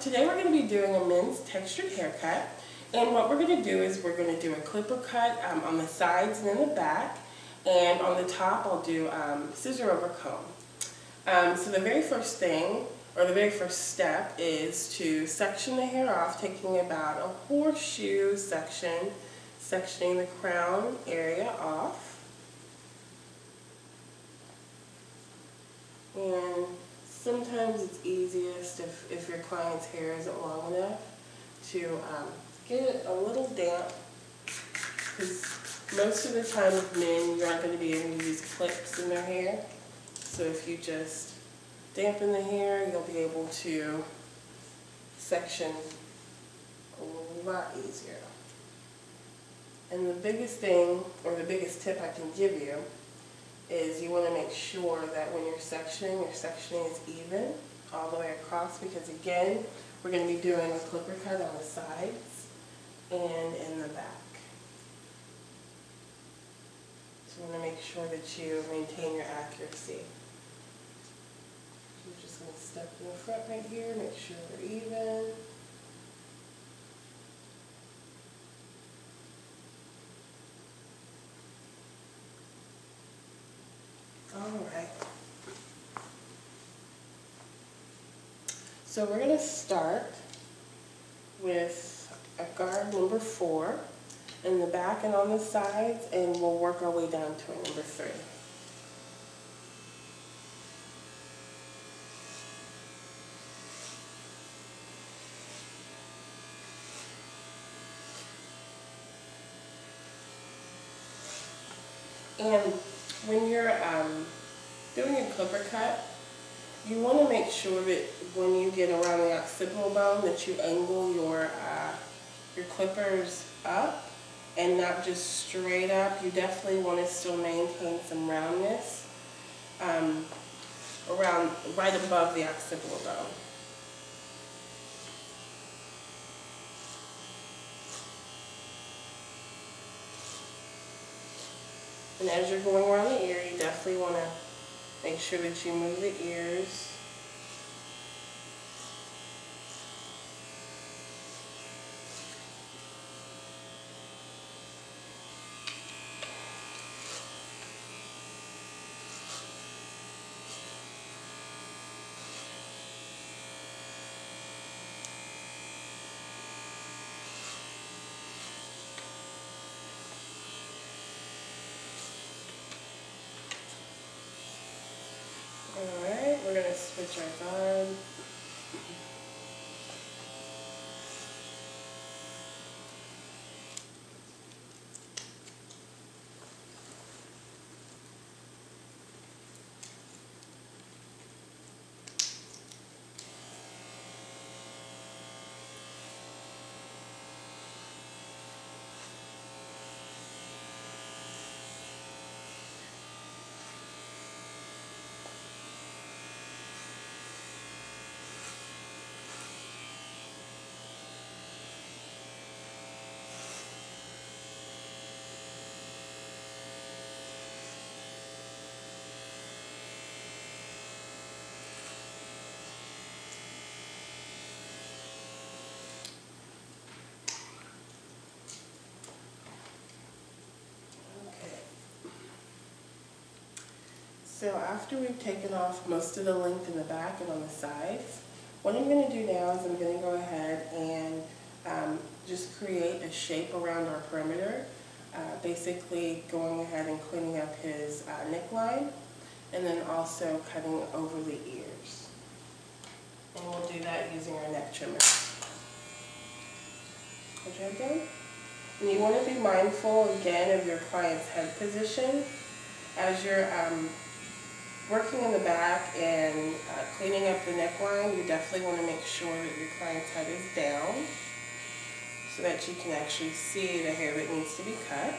today we're going to be doing a men's textured haircut, and what we're going to do is we're going to do a clipper cut on the sides and in the back, and on the top I'll do scissor over comb. So the very first thing, or the very first step, is to section the hair off, taking about a horseshoe section, sectioning the crown area off. And sometimes it's easiest if your client's hair isn't long enough to get it a little damp, because most of the time with men you're not going to be able to use clips in their hair. So if you just dampen the hair, you'll be able to section a lot easier. And the biggest thing, or the biggest tip I can give you, is you want to make sure that when you're sectioning, your sectioning is even all the way across, because again, we're going to be doing a clipper cut on the sides and in the back. So you want to make sure that you maintain your accuracy. You're just going to step in the front right here, make sure they're even. Alright, so we're going to start with a guard number 4 in the back and on the sides, and we'll work our way down to a number 3. And when you're doing a clipper cut, you want to make sure that when you get around the occipital bone that you angle your clippers up and not just straight up. You definitely want to still maintain some roundness around right above the occipital bone. And as you're going around the ear, you definitely want to make sure that you move the ears. Alright, we're going to switch our guard. So after we've taken off most of the length in the back and on the sides, what I'm going to do now is I'm going to go ahead and just create a shape around our perimeter, basically going ahead and cleaning up his neckline, and then also cutting over the ears. And we'll do that using our neck trimmer. Put your head down. And you want to be mindful again of your client's head position as you're working in the back and cleaning up the neckline. You definitely want to make sure that your client's head is down so that you can actually see the hair that needs to be cut.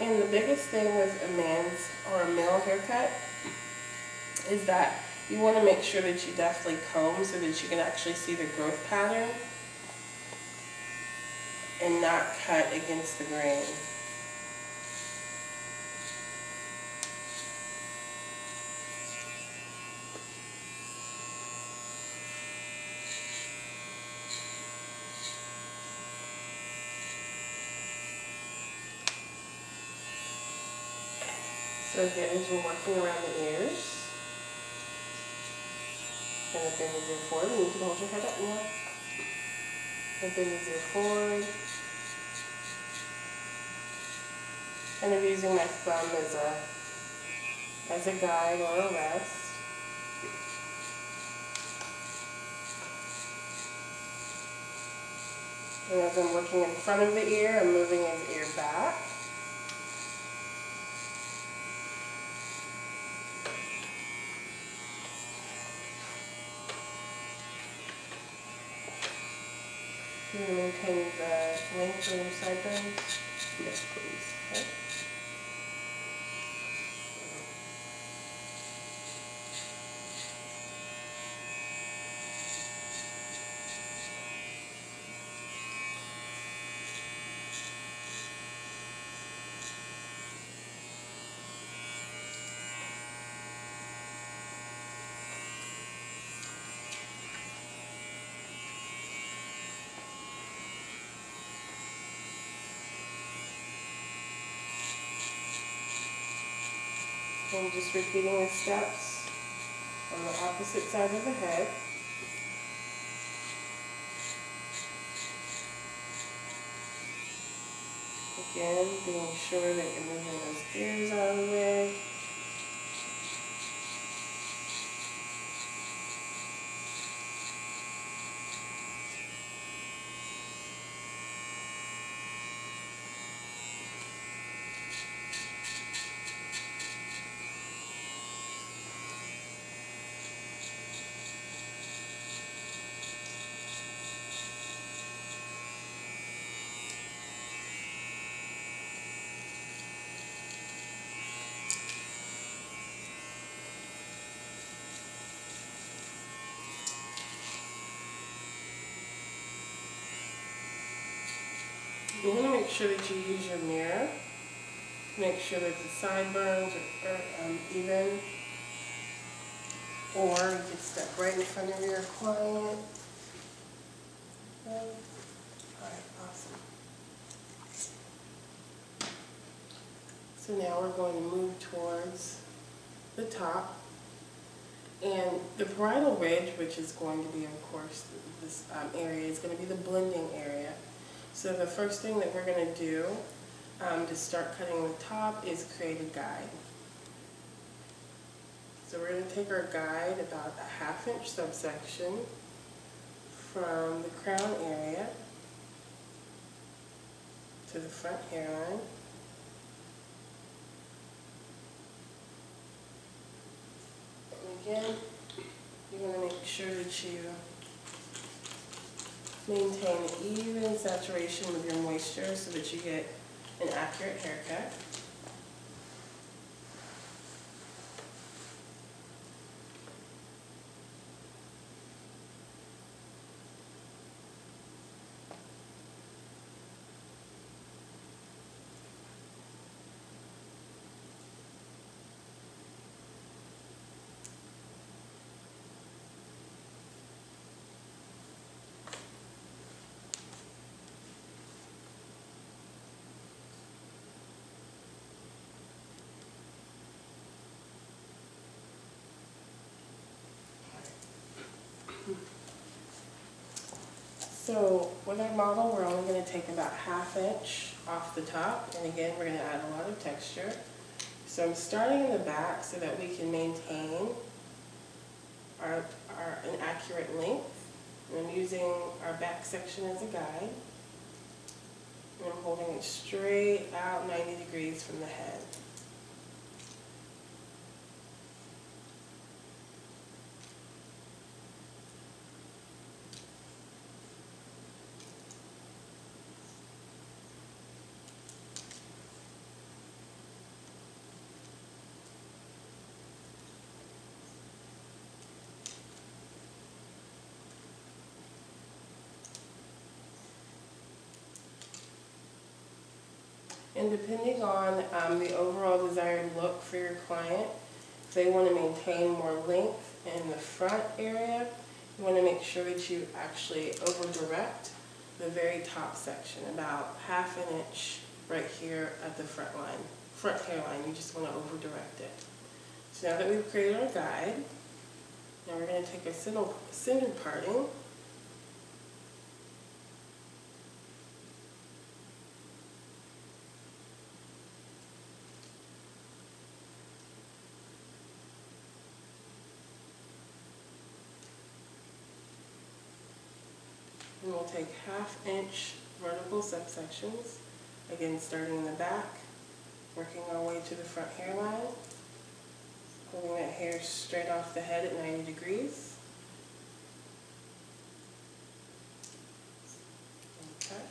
And the biggest thing with a man's or a male haircut is that You want to make sure that you definitely comb so that you can actually see the growth pattern and not cut against the grain. So again, as we're working around the ears, kind of bend his ear forward, and you can hold your head up now. And bend his ear forward. Kind of using my thumb as a guide or a rest. And as I'm working in front of the ear, I'm moving his ear back. Do you want to maintain the length of your sideburns? Yes, please. Okay. And just repeating the steps on the opposite side of the head. Again, being sure that you're moving those ears out of the way. You want to make sure that you use your mirror. Make sure that the sideburns are even. Or you can step right in front of your client. Okay. Alright, awesome. So now we're going to move towards the top. And the parietal ridge, which is going to be, of course, this area, is going to be the blending area. So the first thing that we're going to do to start cutting the top is create a guide. So we're going to take our guide about a 1/2 inch subsection from the crown area to the front hairline. And again, you want to make sure that you maintain even saturation with your moisture so that you get an accurate haircut. So with our model, we're only going to take about 1/2 inch off the top, and again, we're going to add a lot of texture. So I'm starting in the back so that we can maintain an accurate length. And I'm using our back section as a guide. And I'm holding it straight out 90 degrees from the head. And depending on the overall desired look for your client, if they want to maintain more length in the front area, you want to make sure that you actually over direct the very top section, about ½ an inch right here at the front hairline. You just want to over direct it. So now that we've created our guide, now we're going to take our centered parting. And we'll take ½ inch vertical subsections, again starting in the back, working our way to the front hairline, holding that hair straight off the head at 90 degrees. Okay.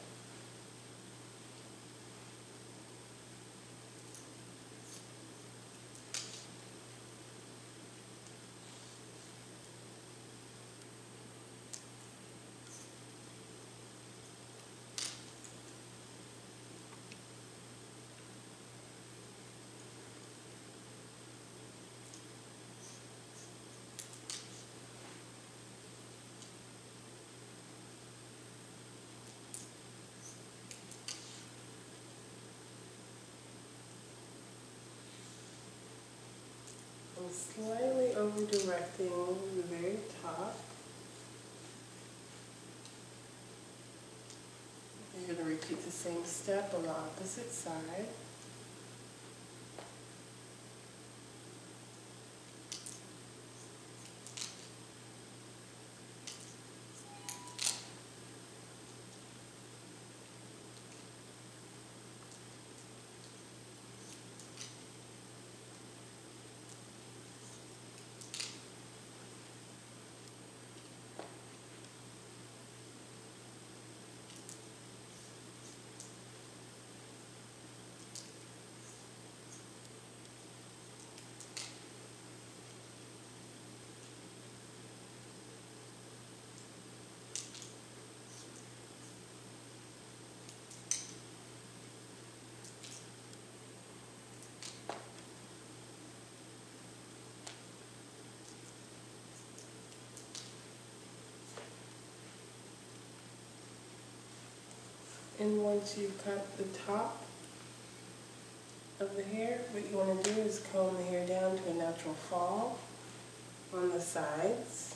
I'm slightly over directing the very top. You're going to repeat the same step on the opposite side. And once you've cut the top of the hair, what you want to do is comb the hair down to a natural fall on the sides,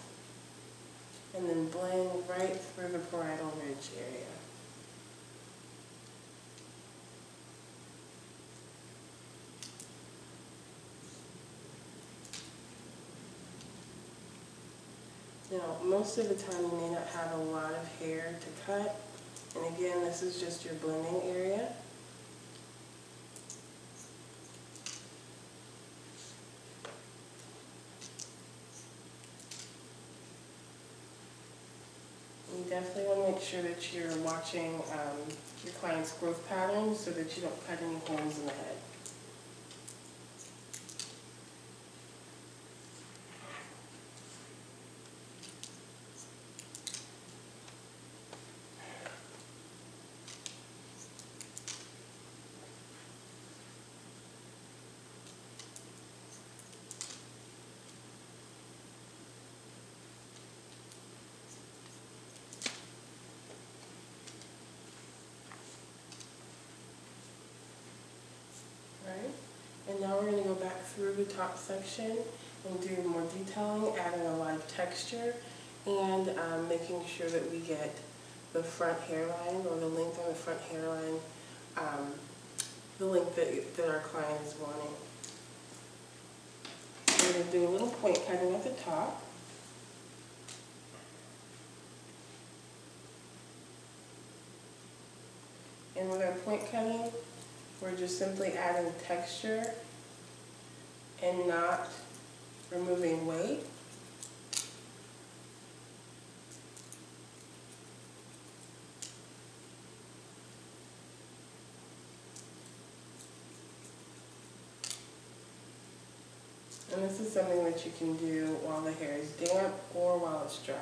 and then blend right through the parietal ridge area. Now, most of the time you may not have a lot of hair to cut, and again, this is just your blending area. You definitely want to make sure that you're watching your client's growth patterns so that you don't cut any holes in the head. And now we're going to go back through the top section and do more detailing, adding a lot of texture, and making sure that we get the front hairline, or the length on the front hairline, the length that our client is wanting. We're going to do a little point cutting at the top. And with our point cutting, we're just simply adding texture and not removing weight. And this is something that you can do while the hair is damp or while it's dry.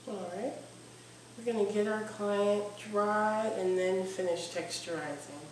Alright, we're going to get our client dry and then finish texturizing.